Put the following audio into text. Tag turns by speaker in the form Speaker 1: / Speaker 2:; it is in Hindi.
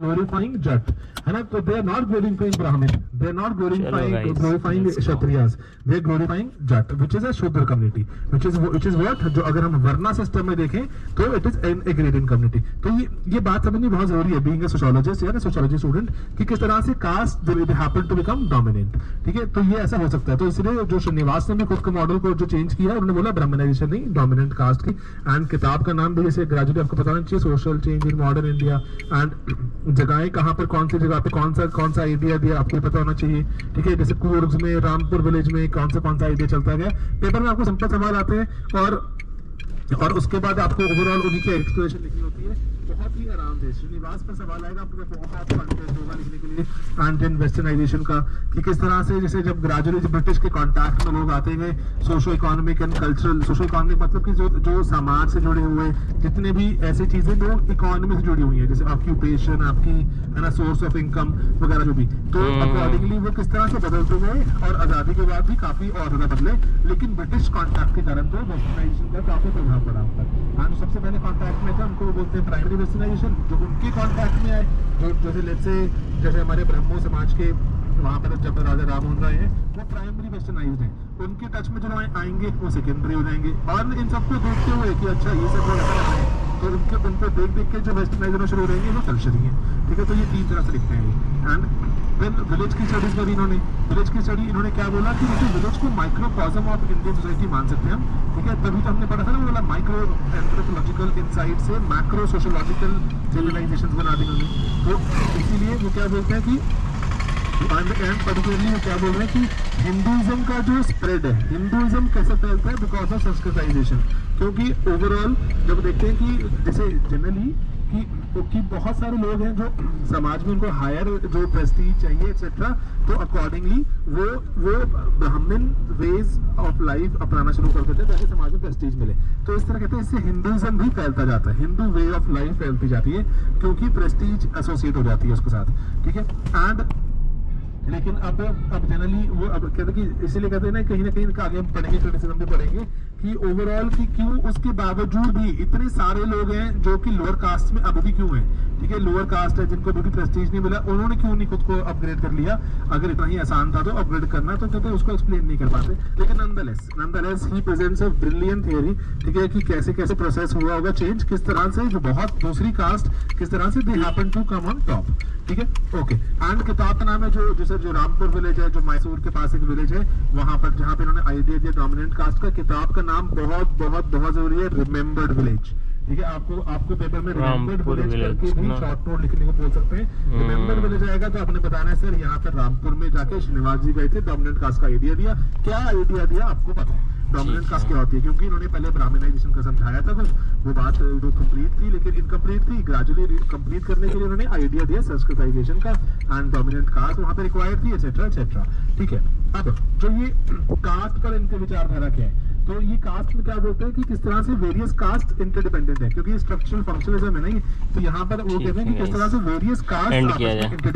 Speaker 1: glorifying Jat, है ना? तो they are not glorifying Brahmin, they are not glorifying Kshatriyas, they are glorifying Jat, which is a Shudra community, which is what, जो अगर हम वर्ना सिस्टम में देखें तो it is an agrarian community। तो ये बात समझनी बहुत जरूरी है, being a sociologist या सोशियोलॉजी स्टूडेंट, कि किस तरह से cast they happen to become dominant, ठीक है? तो ये ऐसा हो सकता है। तो इसलिए जो श्रीनिवास ने भी खुद के मॉडल को जो चेंज किया, उन्होंने बोला ब्राह्मणाइजेशन नहीं, डोमिनेंट कास्ट की। एंड किताब का नाम भी जैसे ग्रेजुअली आपको पता होना चाहिए, social change in modern India. And जगहें कहाँ पर, कौन सी जगह पे कौन सा आइडिया दिया आपको पता होना चाहिए, ठीक है? जैसे कूर्ग में, रामपुर विलेज में कौन सा आइडिया चलता गया। पेपर में आपको सिंपल सवाल आते हैं और उसके बाद आपको ओवरऑल उन्हीं की एक्सप्लेनेशन लिखनी होती है, बहुत ही आराम से। श्रीनिवास पर सवाल आएगा आपको, बहुत कॉन्फिडेंस होगा लिखने के लिए। एंड वेस्टर्नाइजेशन का, कि किस तरह से जैसे जब ग्रेजुअली ब्रिटिश के कांटेक्ट में लोग आते गए, socio economic and cultural, socio economic मतलब कि जो समाज से जुड़े हुए जितने भी ऐसी चीजें जो इकोनॉमी से जुड़ी हुई है, जैसे ऑक्यूपेशन, आपकी है ना, सोर्स ऑफ इनकम वगैरह जो भी, तो अकॉर्डिंगली वो किस तरह से बदलते गए, और आजादी के बाद भी काफी और ज्यादा बदले। लेकिन ब्रिटिश कॉन्टैक्ट के कारण तो वेस्टर्नाइजेशन का काफी प्रभाव पड़ा उन पर। सबसे पहले कॉन्टैक्ट में था, उनको बोलते हैं प्राइमरी वेस्टर्नाइजेशन। जो उनके कॉन्टैक्ट में आए, जो जैसे हमारे ब्रह्मो समाज के वहां पर जब राजा राम मोहन राय है, वो प्राइमरी वेस्टर्नाइज्ड है। उनके टच में जो आएंगे वो सेकेंडरी हो जाएंगे। और इन सबको देखते हुए कि अच्छा ये सब लोग ऐसा है, तो उनको देख के जो वेस्टर्नाइज होना शुरू हो रहेंगे वो कल्चरी है, ठीक है? तो ये तीन तरह से लिखते हैं। एंड फिर विलेज की स्टडीज पर विलेज की स्टडी इन्होंने क्या बोला कि जैसे विलेज को माइक्रोकॉस्म ऑफ इंडियन सोसाइटी मान सकते हैं हम, ठीक है? तभी तो हमने पढ़ा था ना, वो बोला माइक्रो एंथ्रोपोलॉजिकल इनसाइट से मैक्रो सोशियोलॉजिकल सिविलाइजेशंस बना दी उन्होंने। तो इसीलिए वो क्या बोलते हैं कि एंड पर्टिकुलरली वो क्या बोल रहे हैं कि हिंदुइज्म का जो स्प्रेड है, हिंदुइज्म कैसे फैलता है, बिकॉज ऑफ संस्कृताइजेशन। क्योंकि ओवरऑल जब देखते हैं कि जैसे जनरली कि बहुत सारे लोग हैं जो समाज में उनको हायर जो प्रेस्टीज चाहिए एक्सेट्रा, तो अकॉर्डिंगली वो ब्राह्मण वेज ऑफ लाइफ अपनाना शुरू कर देते हैं ताकि समाज में प्रेस्टीज मिले। तो इस तरह कहते हैं, इससे हिंदुइज्म भी फैलता जाता है, हिंदू वे ऑफ लाइफ फैलती जाती है, क्योंकि प्रेस्टीज एसोसिएट हो जाती है उसके साथ, ठीक है? एंड लेकिन अब जनरली वो अब कहते हैं कि इसीलिए कहते हैं ना, कहीं ना कहीं आगे हम पढ़ेंगे, क्रिटिसिज्म भी पढ़ेंगे कि ओवरऑल कि क्यों उसके बावजूद भी इतने सारे लोग हैं जो कि लोअर कास्ट में अब भी क्यों हैं, ठीक है? लोअर कास्ट है जिनको अभी भी प्रेस्टीज नहीं मिला, उन्होंने क्यों नहीं खुद को अपग्रेड कर लिया? अगर इतना ही आसान था तो अपग्रेड करना, तो कहते हैं उसको एक्सप्लेन नहीं कर पाते। लेकिन nonetheless he presents a brilliant theory, ठीक है? कि कैसे कैसे प्रोसेस हुआ होगा चेंज, किस तरह से जो बहुत दूसरी कास्ट किस तरह से they happen to come on top, ठीक है? ओके। एंड किताब का नाम है जो रामपुर विलेज है, जो मैसूर के पास एक विलेज है, वहां पर जहाँ पे इन्होंने आइडिया दिया डोमिनेंट कास्ट का। किताब का नाम बहुत बहुत बहुत जरूरी है, रिमेम्बर्ड विलेज, ठीक है? आपको पेपर में रिमेम्बर्ड विलेज करके भी शॉर्ट नोट लिखने को बोल सकते हैं। रिमेम्बर्ड विलेज आएगा तो आपने बताना है सर यहाँ पर रामपुर में जाके श्रीनिवास जी गए थे, डोमिनेंट कास्ट का आइडिया दिया। क्या आइडिया दिया आपको पता है डोमिनेंट कास्ट क्या होती है? क्योंकि इन्होंने पहले ब्राह्मणाइजेशन का समझाया था कुछ, वो बात जो कंप्लीट थी लेकिन इनकम्प्लीट थी, ग्रेजुअली कंप्लीट करने के लिए उन्होंने आइडिया दिया संस्कृताइजेशन का, एंड डोमिनेंट कास्ट वहां पे रिक्वायर्ड थी, एटसेट्रा एटसेट्रा, ठीक है? अब जो ये कास्ट पर इनके विचारधारा क्या है, तो ये कास्ट में क्या बोलते हैं कि किस तरह से वेरियस कास्ट इंटरडिपेंडेंट है, क्योंकि स्ट्रक्चरल फंक्शनलिज्म है नहीं, तो यहाँ पर वो कहते हैं कि किस तरह से वेरियस कास्ट